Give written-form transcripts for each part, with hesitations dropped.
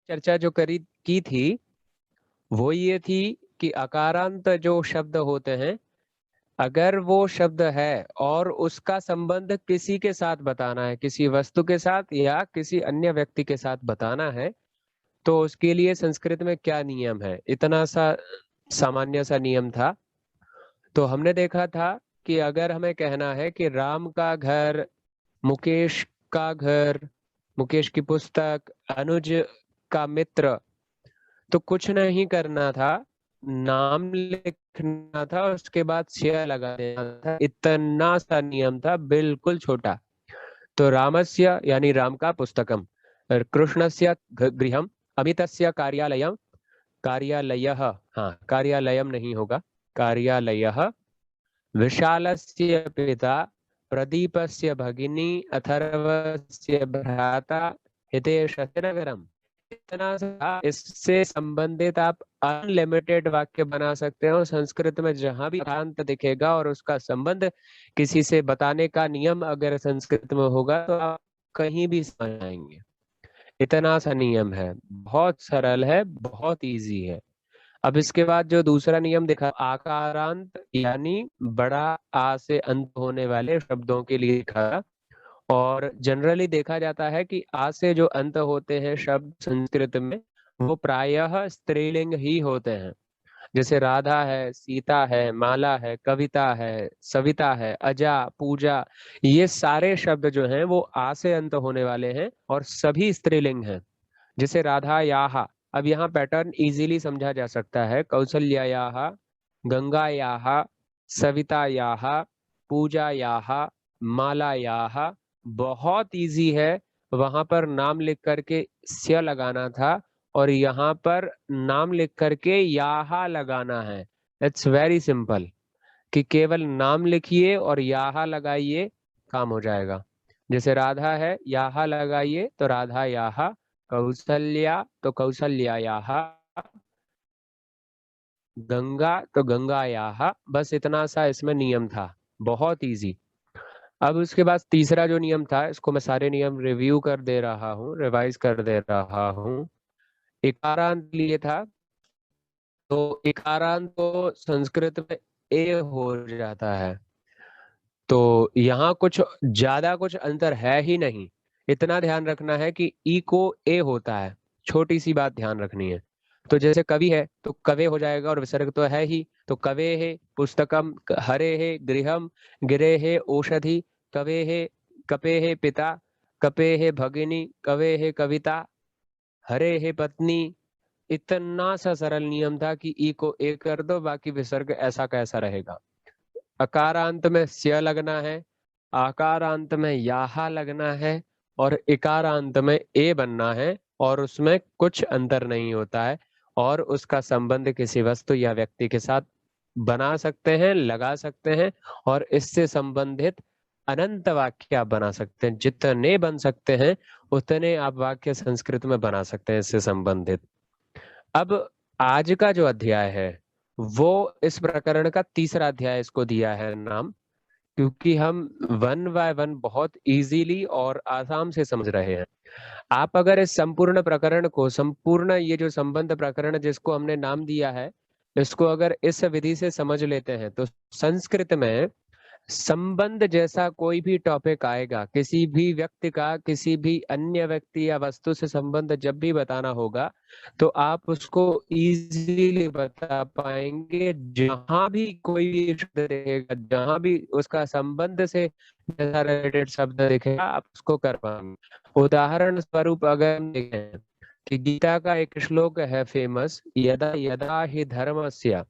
चर्चा जो की थी वो ये थी कि अकारांत जो शब्द होते हैं, अगर वो शब्द है और उसका संबंध किसी के साथ बताना है, किसी वस्तु के साथ या किसी अन्य व्यक्ति के साथ बताना है, तो उसके लिए संस्कृत में क्या नियम है। इतना सा सामान्य सा नियम था। तो हमने देखा था कि अगर हमें कहना है कि राम का घर, मुकेश का घर, मुकेश की पुस्तक, अनुज का मित्र, तो कुछ नहीं करना था, नाम लिखना था, उसके बाद शेयर लगा देना था। इतना सा नियम था, बिल्कुल छोटा। तो रामस्य यानी राम का पुस्तकम, कृष्णस्य गृहम, अमितस्य कार्यालयम, कार्यालयः, हाँ कार्यालयम नहीं होगा, कार्यालयः, विशालस्य पिता, प्रदीपस्य भगिनी, अथर्वस्य भ्राता, हितेशस्य नगरम। इतना सा, इससे संबंधित आप अनलिमिटेड वाक्य बना सकते हो। संस्कृत में जहां भी अकारांत दिखेगा और उसका संबंध किसी से बताने का नियम अगर संस्कृत में होगा तो आप कहीं भी समझ आएंगे। इतना सा नियम है, बहुत सरल है, बहुत इजी है। अब इसके बाद जो दूसरा नियम दिखा, आकारांत यानी बड़ा आ से अंत होने वाले शब्दों के लिए लिखा। और जनरली देखा जाता है कि आ से जो अंत होते हैं शब्द संस्कृत में, वो प्रायः स्त्रीलिंग ही होते हैं। जैसे राधा है, सीता है, माला है, कविता है, सविता है, अजा, पूजा, ये सारे शब्द जो हैं वो आ से अंत होने वाले हैं और सभी स्त्रीलिंग हैं। जैसे राधा याहा, अब यहाँ पैटर्न इजीली समझा जा सकता है। कौसल्यायाः, गंगायाः, सवितायाः, पूजायाः, मालायाः, बहुत इजी है। वहां पर नाम लिख करके स्य लगाना था और यहाँ पर नाम लिख करके याहा लगाना है। इट्स वेरी सिंपल कि केवल नाम लिखिए और याहा लगाइए, काम हो जाएगा। जैसे राधा है, याहा लगाइए तो राधा याहा, कौसल्या तो कौसल्यायाः, गंगा तो गंगायाः। बस इतना सा इसमें नियम था, बहुत इजी। अब उसके बाद तीसरा जो नियम था, इसको मैं सारे नियम रिव्यू कर दे रहा हूँ, रिवाइज कर दे रहा हूँ। इकारांत लिए था, तो इकारांत तो संस्कृत में ए हो जाता है। तो यहाँ कुछ ज्यादा कुछ अंतर है ही नहीं। इतना ध्यान रखना है कि ई को ए होता है, छोटी सी बात ध्यान रखनी है। तो जैसे कवि है तो कवे हो जाएगा और विसर्ग तो है ही, तो कवे है पुस्तकम, हरे है गृहम, गिरे है औषधि, कवे है, कपे है पिता, कपे है भगिनी, कवे है कविता, हरे है पत्नी। इतना सा सरल नियम था कि ई को ए कर दो, बाकी विसर्ग ऐसा कैसा रहेगा। अकारांत में स्य लगना है, आकारांत में याहा लगना है और इकारांत में ए बनना है। और उसमें कुछ अंतर नहीं होता है और उसका संबंध किसी वस्तु या व्यक्ति के साथ बना सकते हैं, लगा सकते हैं। और इससे संबंधित अनंत वाक्य आप बना सकते हैं, जितने बन सकते हैं उतने आप वाक्य संस्कृत में बना सकते हैं इससे संबंधित। अब आज का जो अध्याय है वो इस प्रकरण का तीसरा अध्याय इसको दिया है नाम, क्योंकि हम वन बाय वन बहुत इजीली और आसाम से समझ रहे हैं। आप अगर इस संपूर्ण प्रकरण को, संपूर्ण ये जो संबंध प्रकरण जिसको हमने नाम दिया है, इसको अगर इस विधि से समझ लेते हैं तो संस्कृत में संबंध जैसा कोई भी टॉपिक आएगा, किसी भी व्यक्ति का किसी भी अन्य व्यक्ति या वस्तु से संबंध जब भी बताना होगा, तो आप उसको इजीली बता पाएंगे। जहां भी कोई भी शब्द दिखेगा, जहां भी उसका संबंध से जैसा रिलेटेड शब्द दिखेगा, आप उसको कर पाएंगे। उदाहरण स्वरूप अगर हम देखें कि गीता का एक श्लोक है फेमस, यदा यदा ही धर्मस्य,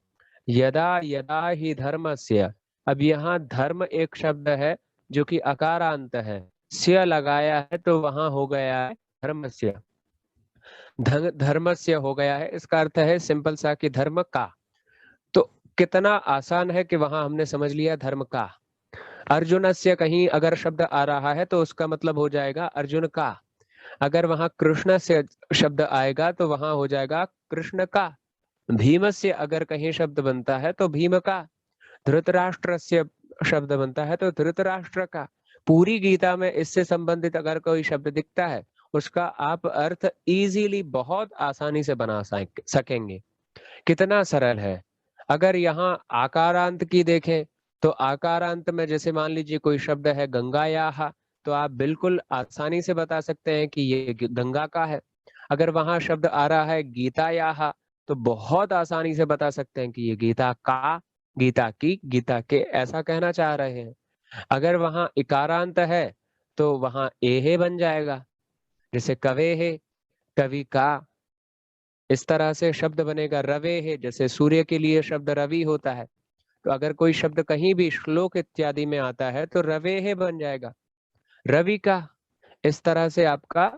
यदा यदा ही धर्मस्य। अब यहाँ धर्म एक शब्द है जो कि अकारांत है, स्य लगाया है तो वहां हो गया है धर्मस्य, धर्मस्य हो गया है। इसका अर्थ है सिंपल सा कि धर्म का। तो कितना आसान है कि वहां हमने समझ लिया धर्म का। अर्जुनस्य कहीं अगर शब्द आ रहा है तो उसका मतलब हो जाएगा अर्जुन का। अगर वहां कृष्ण से शब्द आएगा तो वहां हो जाएगा कृष्ण का। भीम से अगर कहीं शब्द बनता है तो भीम का। धृतराष्ट्र से शब्द बनता है तो धृतराष्ट्र का। पूरी गीता में इससे संबंधित अगर कोई शब्द दिखता है उसका आप अर्थ इजीली बहुत आसानी से बना सकेंगे। कितना सरल है। अगर यहाँ आकारांत की देखें तो आकारांत में जैसे मान लीजिए कोई शब्द है गंगायाह, तो आप बिल्कुल आसानी से बता सकते हैं कि ये गंगा का है। अगर वहां शब्द आ रहा है गीतायाह, तो बहुत आसानी से बता सकते हैं कि ये गीता का, गीता की, गीता के, ऐसा कहना चाह रहे हैं। अगर वहां इकारांत है तो वहां एहे बन जाएगा, जैसे कवे है, कवि का। इस तरह से शब्द बनेगा। रवे है, जैसे सूर्य के लिए शब्द रवि होता है, तो अगर कोई शब्द कहीं भी श्लोक इत्यादि में आता है तो रवे है बन जाएगा, रवि का। इस तरह से आपका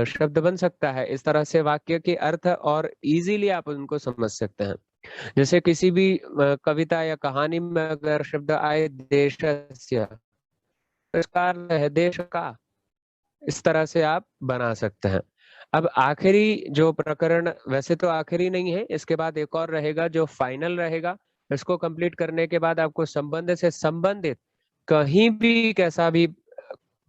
शब्द बन सकता है। इस तरह से वाक्य के अर्थ और इजीली आप उनको समझ सकते हैं। जैसे किसी भी कविता या कहानी में अगर शब्द आए देशस्य, तो इसका अर्थ है देश का। इस तरह से आप बना सकते हैं। अब आखिरी जो प्रकरण, वैसे तो आखिरी नहीं है, इसके बाद एक और रहेगा जो फाइनल रहेगा। इसको कंप्लीट करने के बाद आपको संबंध से संबंधित कहीं भी कैसा भी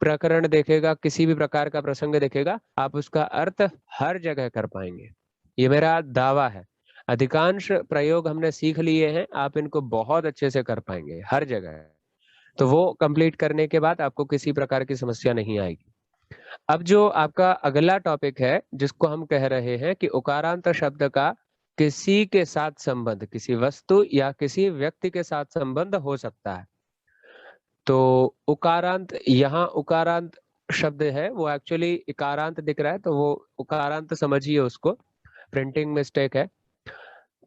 प्रकरण देखेगा, किसी भी प्रकार का प्रसंग देखेगा, आप उसका अर्थ हर जगह कर पाएंगे। ये मेरा दावा है। अधिकांश प्रयोग हमने सीख लिए हैं, आप इनको बहुत अच्छे से कर पाएंगे हर जगह। तो वो कंप्लीट करने के बाद आपको किसी प्रकार की समस्या नहीं आएगी। अब जो आपका अगला टॉपिक है जिसको हम कह रहे हैं कि उकारांत शब्द का किसी के साथ संबंध, किसी वस्तु या किसी व्यक्ति के साथ संबंध हो सकता है। तो उकारांत, यहाँ उकारांत शब्द है वो एक्चुअली इकारांत दिख रहा है, तो वो उकारांत समझिए उसको, प्रिंटिंग मिस्टेक है।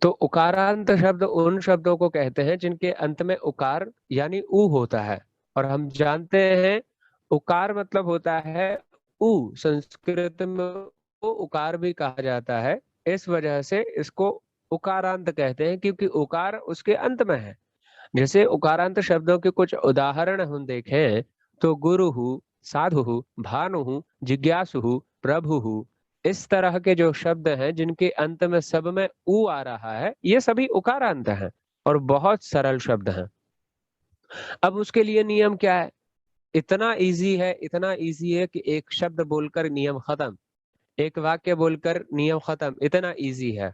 तो उकारांत शब्द उन शब्दों को कहते हैं जिनके अंत में उकार यानी ऊ होता है। और हम जानते हैं उकार मतलब होता है ऊ। संस्कृत में वो उकार भी कहा जाता है। इस वजह से इसको उकारांत कहते हैं, क्योंकि उकार उसके अंत में है। जैसे उकारांत शब्दों के कुछ उदाहरण हम देखें तो गुरु, साधु, भानु, जिज्ञासु, प्रभु, इस तरह के जो शब्द हैं जिनके अंत में सब में ऊ आ रहा है, ये सभी उकारांत हैं और बहुत सरल शब्द हैं। अब उसके लिए नियम क्या है? इतना इजी है, इतना इजी है कि एक शब्द बोलकर नियम खत्म, एक वाक्य बोलकर नियम खत्म, इतना इजी है।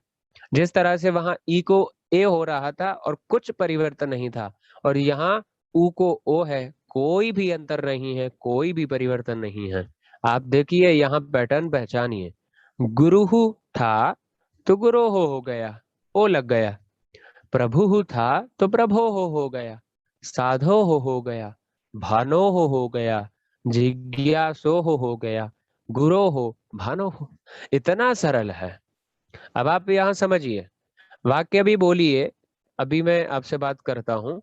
जिस तरह से वहां ई को ए हो रहा था और कुछ परिवर्तन नहीं था, और यहाँ ऊ को ओ है, कोई भी अंतर नहीं है, कोई भी परिवर्तन नहीं है। आप देखिए यहाँ पैटर्न पहचानिए। गुरुहु था तो गुरो हो गया, ओ लग गया। प्रभु था तो प्रभो हो गया। साधो हो गया। भानो हो गया। जिज्ञासो हो गया। गुरो हो, भानो हो। इतना सरल है। अब आप यहाँ समझिए, वाक्य भी बोलिए। अभी मैं आपसे बात करता हूँ।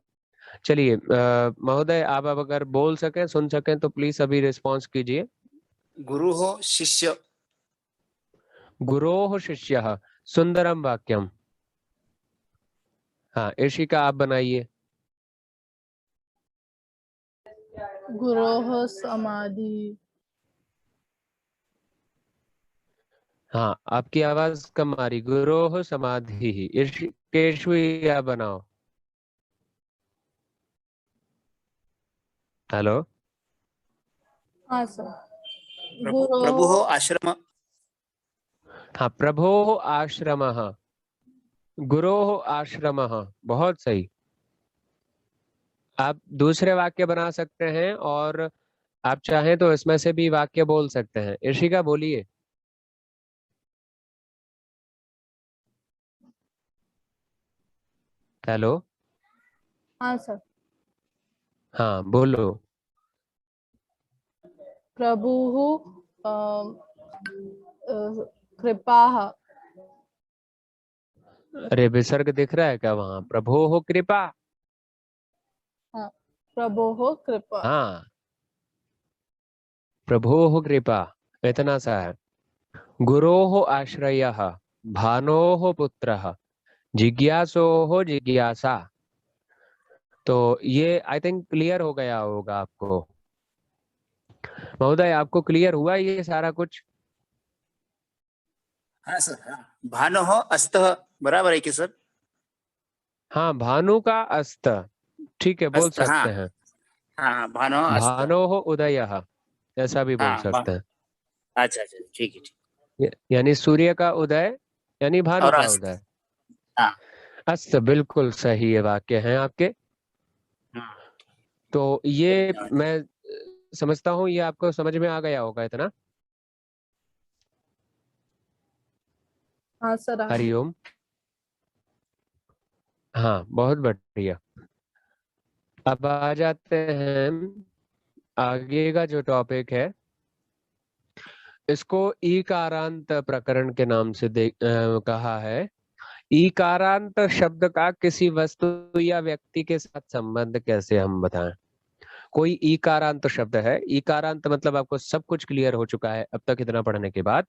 चलिए महोदय, आप अब अगर बोल सकें, सुन सकें तो प्लीज अभी रिस्पॉन्स कीजिए। गुरु हो शिष्य। गुरोः शिष्यः, सुंदरम वाक्यम। हाँ, ईशिका आप बनाइए। गुरोः समाधि। हाँ, आपकी आवाज कम आ रही। गुरोः समाधि। ईशिकेशवी आप बनाओ। हेलो। हाँ सर। प्रभु हो आश्रम। हाँ, प्रभोः आश्रमः, गुरोः आश्रमः, बहुत सही। आप दूसरे वाक्य बना सकते हैं और आप चाहें तो इसमें से भी वाक्य बोल सकते हैं। ईशिका बोलिए। हेलो। हाँ सर। हाँ बोलो। प्रभुः कृपाः। अरे विसर्ग दिख रहा है क्या वहां? प्रभोः कृपा। हाँ, प्रभोः कृपा। हाँ, प्रभोः कृपा, इतना सा है। गुरोः आश्रयः, भानोः पुत्रः, जिज्ञासोः जिज्ञासा। तो ये आई थिंक क्लियर हो गया होगा आपको। महोदय, आपको क्लियर हुआ ये सारा कुछ? हाँ सर। हाँ, भानो हो अस्तः, बराबर है कि सर? हाँ, भानु का अस्त, ठीक है, बोल अस्त, हाँ। सकते हैं। हाँ, भानो हो अस्त। भानोः उदयः, ऐसा भी बोल हाँ, सकते हैं। अच्छा अच्छा, ठीक है, ठीक। यानी सूर्य का उदय यानी भानु और का अस्त। उदय। हाँ। अस्त, बिल्कुल सही है, वाक्य हैं आपके। हम्म, तो ये धन्यवाद। मैं समझता हूँ ये आपको समझ में आ गया होगा इतना। हाँ सर, आ गया। हरिओम। हाँ, बहुत बढ़िया। अब आ जाते हैं आगे का जो टॉपिक है, इसको ईकारांत प्रकरण के नाम से कहा है। ईकारांत शब्द का किसी वस्तु या व्यक्ति के साथ संबंध कैसे हम बताएं। कोई ईकारांत शब्द है, ईकारांत मतलब आपको सब कुछ क्लियर हो चुका है अब तक इतना पढ़ने के बाद,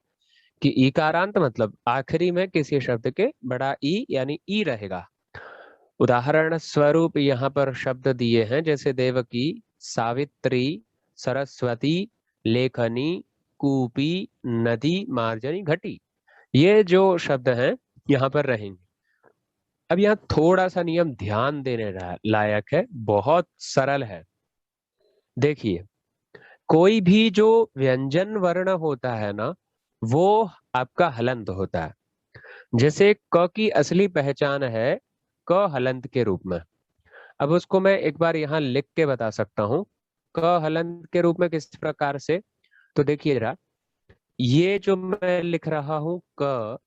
कि ईकारांत मतलब आखिरी में किसी शब्द के बड़ा ई यानी ई रहेगा। उदाहरण स्वरूप यहाँ पर शब्द दिए हैं, जैसे देवकी, सावित्री, सरस्वती, लेखनी, कूपी, नदी, मार्जनी, घटी। ये जो शब्द हैं यहाँ पर रहेंगे। अब यहाँ थोड़ा सा नियम ध्यान देने लायक है, बहुत सरल है। देखिए, कोई भी जो व्यंजन वर्ण होता है ना, वो आपका हलंत होता है। जैसे क की असली पहचान है क हलंत के रूप में। अब उसको मैं एक बार यहाँ लिख के बता सकता हूँ। क हलंत के रूप में किस प्रकार से, तो देखिए जरा, ये जो मैं लिख रहा हूँ क,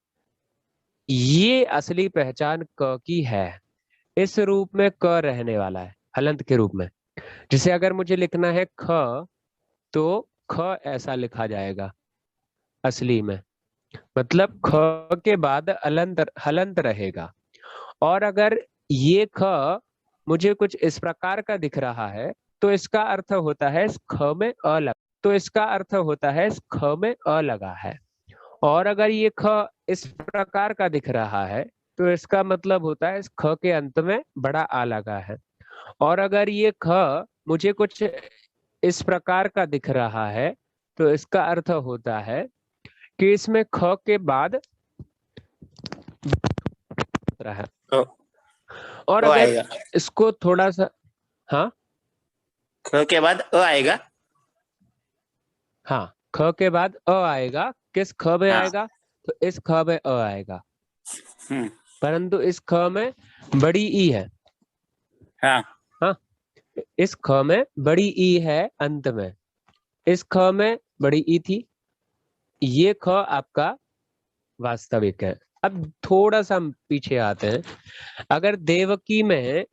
ये असली पहचान क की है। इस रूप में क रहने वाला है हलंत के रूप में। जिसे अगर मुझे लिखना है ख, तो ख ऐसा लिखा जाएगा असली में, मतलब ख के बाद अलंत हलंत रहेगा। और अगर ये ख मुझे कुछ इस प्रकार का दिख रहा है, तो इसका अर्थ होता है इस ख में अ लगा, तो इसका अर्थ होता है इस ख में अ लगा है। और अगर ये ख इस प्रकार का दिख रहा है, तो इसका मतलब होता है इस ख के अंत में बड़ा आ लगा है। और अगर ये ख मुझे कुछ इस प्रकार का दिख रहा है, तो इसका अर्थ होता है कि इसमें ख के बाद रहा है। तो और ओ अगर आएगा। इसको थोड़ा सा, हाँ ख के बाद अ आएगा। हाँ, ख के बाद अ आएगा। किस ख में हाँ। आएगा, तो इस ख में अ आएगा, हम्म। परंतु इस ख में बड़ी ई है। हाँ। हाँ, इस ख में बड़ी ई है अंत में, इस ख में बड़ी ई थी। ये ख आपका वास्तविक है। अब थोड़ा सा हम पीछे आते हैं। अगर देवकी में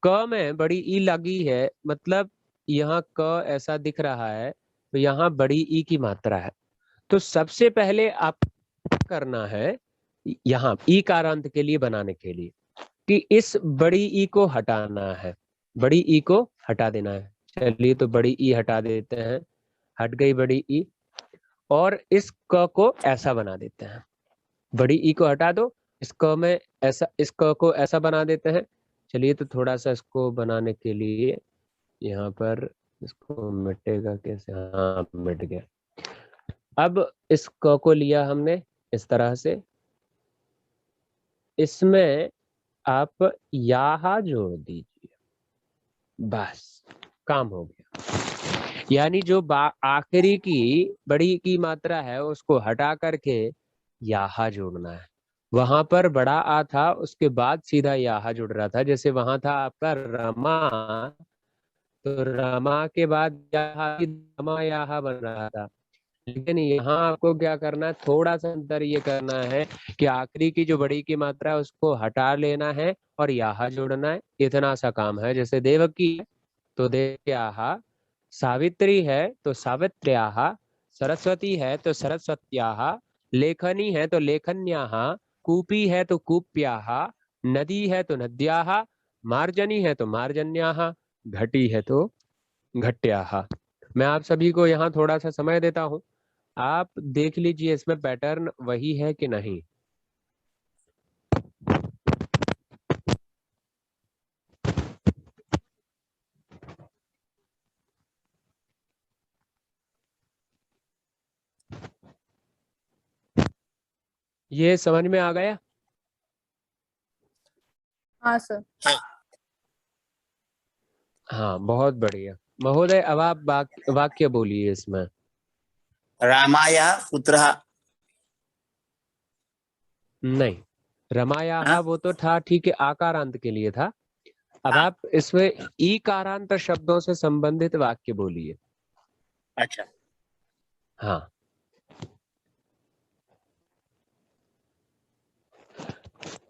क में बड़ी ई लगी है, मतलब यहाँ क ऐसा दिख रहा है, तो यहाँ बड़ी ई की मात्रा है। तो सबसे पहले आप करना है यहाँ ई कारांत के लिए बनाने के लिए, कि इस बड़ी ई को हटाना है, बड़ी ई को हटा देना है। चलिए, तो बड़ी ई हटा देते हैं, हट गई बड़ी ई। और इस क को ऐसा बना देते हैं, बड़ी ई को हटा दो, इस क में ऐसा, इस क को ऐसा बना देते हैं। चलिए, तो थोड़ा सा इसको बनाने के लिए यहाँ पर इसको मिटेगा कैसे, हाँ मिट गया। अब इस क को लिया हमने इस तरह से, इसमें आप यहाँ जोड़ दीजिए, बस काम हो गया। यानी जो आखिरी की बड़ी की मात्रा है उसको हटा करके यहाँ जोड़ना है। वहां पर बड़ा आ था, उसके बाद सीधा यहाँ जुड़ रहा था। जैसे वहां था आपका रमा, तो रमा के बाद यहाँ रमा यहाँ बन रहा था। लेकिन यहाँ आपको क्या करना है, थोड़ा सा अंतर ये करना है कि आखिरी की जो बड़ी की मात्रा है उसको हटा लेना है और यहाँ जोड़ना है। इतना सा काम है। जैसे देवकी है तो देव्याः, सावित्री है तो सावित्र्याः, सरस्वती है तो सरस्वत्याः, लेखनी है तो लेखन्याः, कूपी है तो कूप्याः, नदी है तो नद्याः, मार्जनी है तो मार्जन्याः, घटी है तो घट्याः। मैं आप सभी को यहाँ थोड़ा सा समय देता हूँ, आप देख लीजिए इसमें पैटर्न वही है कि नहीं। ये समझ में आ गया? हाँ सर। हाँ। हाँ, बहुत बढ़िया। महोदय, अब आप वाक्य बोलिए इसमें। रामाय पुत्रः। नहीं, रमाया हाँ? वो तो था, ठीक है, आकारांत के लिए था। अब हाँ। आप इसमें ईकारांत शब्दों से संबंधित वाक्य बोलिए। अच्छा। हाँ,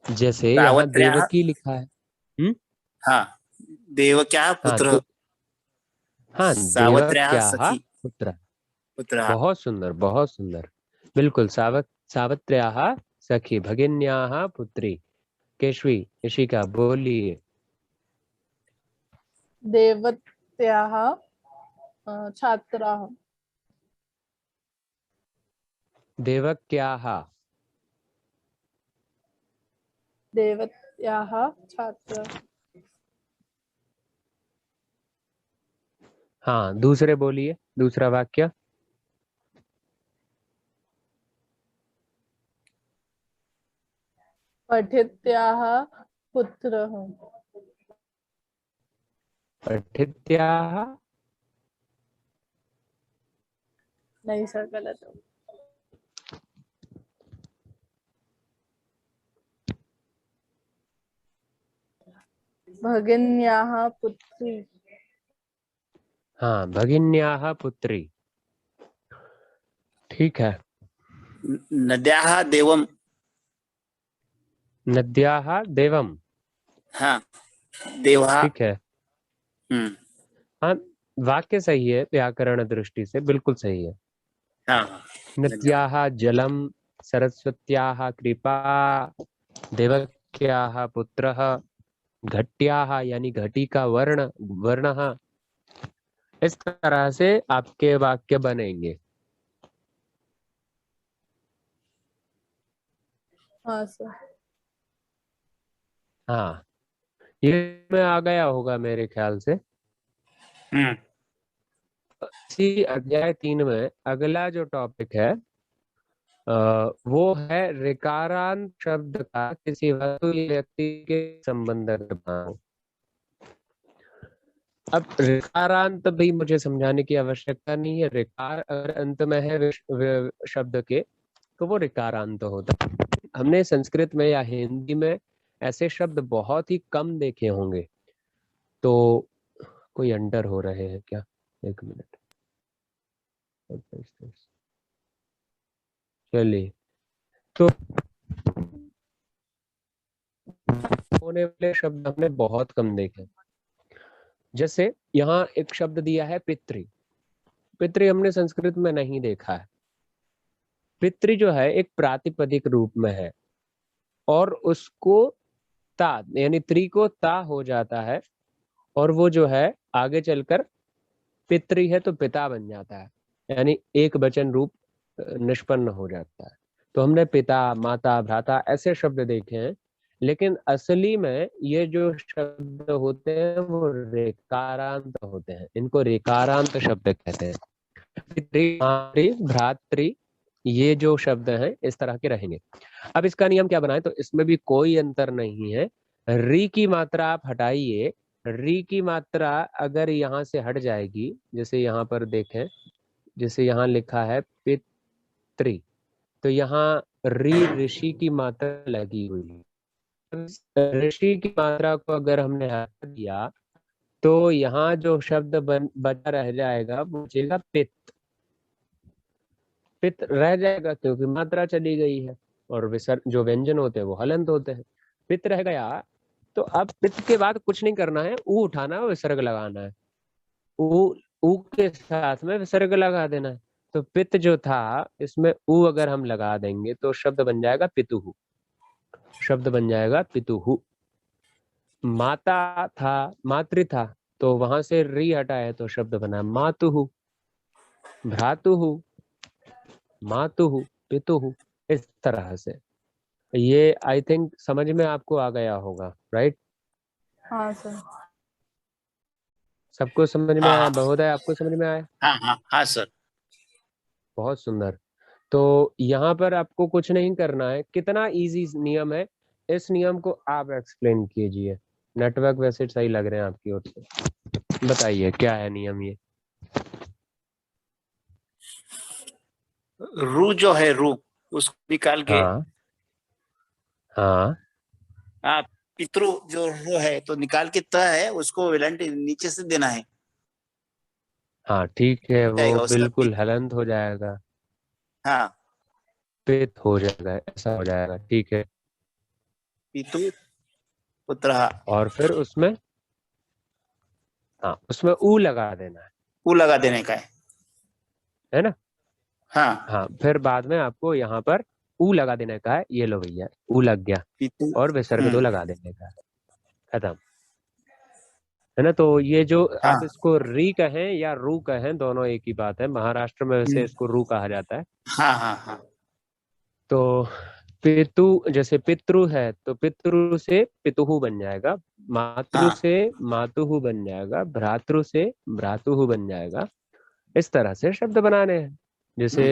जैसे यहाँ सावत्र्याः। देवकी लिखा है। हाँ, देवक्याः हाँ पुत्र। हाँ, सावत्र्याः देवक्याः सखी पुत्र। पुत्रः। बहुत सुंदर, बहुत सुंदर। बिल्कुल, सावत्र्याः सखी भगिन्याः पुत्री। केशवी, ऋषिका बोलिए। देवत्याः छात्राः। देवक्याः। देवत्याः छात्र। हाँ, दूसरे बोलिए, दूसरा वाक्य। पठित्याः पुत्रः। पठित्याः। नहीं सर, गलत हो। भगिन्याः पुत्री। हाँ, भगिन्याः पुत्री। ठीक है। नद्याः देवम। नद्याः देवम। हाँ, देवः। ठीक है। हम्म। हाँ, वाक्य सही है, व्याकरण दृष्टि से बिल्कुल सही है। हाँ। नद्याः। नद्याः जलम, सरस्वत्याः कृपा, देवक्याः पुत्रः, घट्याः यानी घटी का वर्ण, वर्णः। इस तरह से आपके वाक्य बनेंगे। हाँ सर। हाँ, ये में आ गया होगा मेरे ख्याल से। हम्म। इसी अध्याय 3 में अगला जो टॉपिक है वो है ऋकारांत शब्द का किसी वस्तु या व्यक्ति के संबंध में। अब ऋकारांत भी मुझे समझाने की आवश्यकता नहीं है। ऋकार अगर अंत में है शब्द के, तो वो ऋकारांत होता है। हमने संस्कृत में या हिंदी में ऐसे शब्द बहुत ही कम देखे होंगे। तो कोई अंडर हो रहे हैं क्या? एक मिनट, चलिए। तो होने वाले शब्द हमने बहुत कम देखे। जैसे यहाँ एक शब्द दिया है पितृ। पितृ हमने संस्कृत में नहीं देखा है। पितृ जो है एक प्रातिपदिक रूप में है, और उसको ता यानी त्रि को ता हो जाता है, और वो जो है आगे चलकर पितृ है तो पिता बन जाता है, यानी एक वचन रूप निष्पन्न हो जाता है। तो हमने पिता, माता, भ्राता ऐसे शब्द देखे हैं, लेकिन असली में ये जो शब्द होते हैं वो रेकारांत होते हैं। इनको रेकारांत शब्द कहते हैं। पितृ, मातृ, भ्रातृ, ये जो शब्द हैं इस तरह के रहेंगे। अब इसका नियम क्या बनाए, तो इसमें भी कोई अंतर नहीं है। री की मात्रा आप हटाइए। री की मात्रा अगर यहाँ से हट जाएगी, जैसे यहाँ पर देखें, जैसे यहाँ लिखा है पितृ, तो यहाँ री ऋषि की मात्रा लगी हुई है। ऋषि की मात्रा को अगर हमने हटा दिया, तो यहाँ जो शब्द बचा रह जाएगा वो बचेगा पित्त। पित्त रह जाएगा क्योंकि मात्रा चली गई है, और विसर्ग जो व्यंजन होते हैं वो हलंत होते हैं। पित्त रह गया, तो अब पित्त के बाद कुछ नहीं करना है, ऊ उठाना है, विसर्ग लगाना है। ऊ के साथ में विसर्ग लगा देना है। तो पित्त जो था, इसमें ऊ अगर हम लगा देंगे तो शब्द बन जाएगा पितुहु। शब्द बन जाएगा पितुहु। माता था, मातृ था, तो वहां से री हटाए तो शब्द बना मातुहु। भ्रातुहु, मातुहु, पितुहु, इस तरह से। ये आई थिंक समझ में आपको आ गया होगा, राइट? हाँ सर। सबको समझ में हाँ आया? हाँ महोदय, आपको समझ में आया? हाँ हाँ हाँ सर। बहुत सुंदर। तो यहाँ पर आपको कुछ नहीं करना है। कितना इजी नियम है, इस नियम को आप एक्सप्लेन कीजिए। नेटवर्क वैसे सही लग रहे हैं आपकी ओर से, बताइए क्या है नियम ये। रू जो है रू उसको निकाल के, हाँ हाँ हाँ, पितृ जो रू है तो निकाल के त है उसको वेलांट नीचे से देना है, हाँ ठीक है, हो वो जाएगा उसका बिल्कुल हलंत हो जाएगा, हाँ, पित हो जाएगा, ऐसा हो जाएगा, ठीक है। पितु पुत्र, और फिर उसमें, हाँ उसमें ऊ लगा देना ऊ लगा देने का है ना। हाँ, हाँ फिर बाद में आपको यहाँ पर ऊ लगा देने का है, ये लो भैया, ऊ लग गया, पितु। और विसर्ग तो लगा देने का है, खत्म, है ना। तो ये जो आप हाँ, इसको री कहें या रू कहें, दोनों एक ही बात है, महाराष्ट्र में वैसे इसको रू कहा जाता है। हाँ, हाँ, हाँ, तो पितु, जैसे पितृ है तो पितृ से पितुहु बन जाएगा, मातृ हाँ, से मातुहु बन जाएगा, भ्रातृ से भ्रातुहु बन जाएगा। इस तरह से शब्द बनाने हैं। जैसे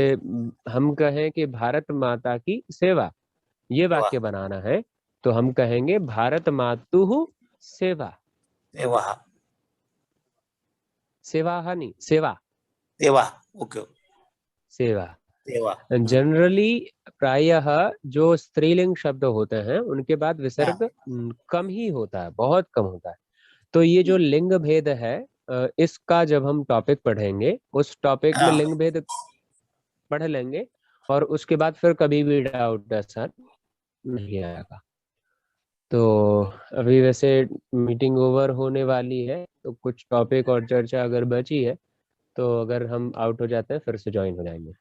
हम कहें कि भारत माता की सेवा, ये सेवा, वाक्य बनाना है, तो हम कहेंगे भारत मातुहु सेवा, सेवा, सेवा नहीं, सेवा, सेवा, ओके, सेवा। सेवा, जनरली प्रायः जो स्त्रीलिंग शब्द होते हैं उनके बाद विसर्ग हाँ, कम ही होता है, बहुत कम होता है। तो ये जो लिंग भेद है, इसका जब हम टॉपिक पढ़ेंगे, उस टॉपिक में हाँ, लिंग भेद पढ़ लेंगे, और उसके बाद फिर कभी भी डाउट ऐसा नहीं आएगा। तो अभी वैसे मीटिंग ओवर होने वाली है, तो कुछ टॉपिक और चर्चा अगर बची है तो अगर हम आउट हो जाते हैं फिर से ज्वाइन हो जाएंगे।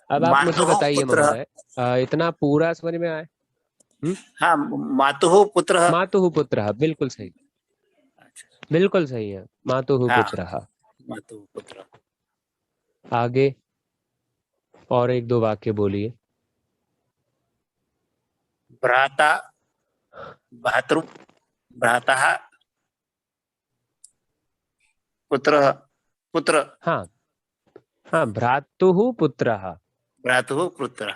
अब आप मुझे मातुः बताइए पुत्र, महोदय, इतना पूरा समझ में आए? हाँ, मातुः पुत्र, मातुः पुत्रः, बिल्कुल सही, बिल्कुल सही है, मातुः हाँ, पुत्रः। मातुः पुत्र, आगे और एक दो वाक्य बोलिए। भ्राता, भ्रातृ, भ्रातः, पुत्र, पुत्र, हाँ हाँ, भ्रातुः पुत्रः, भ्रातुः पुत्र,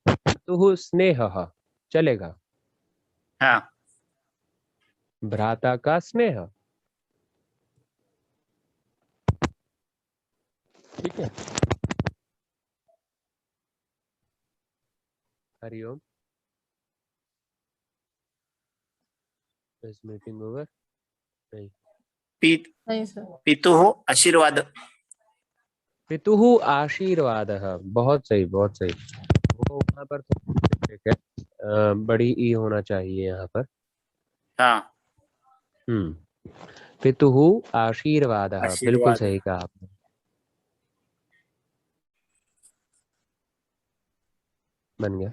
भ्रातुः स्नेहः, चलेगा, हाँ, भ्राता का स्नेह, ठीक है। हरिओम, इस मीटिंग ओवर? नहीं। पित, नहीं सर। पितुः आशीर्वाद, पितुः आशीर्वादः, बहुत सही, बहुत सही। वो वहाँ पर तो ठीक है, बड़ी ई होना चाहिए यहाँ पर। हाँ, पितुः आशीर्वादः, बिल्कुल आशीर्वाद, सही कहा आपने, बन गया।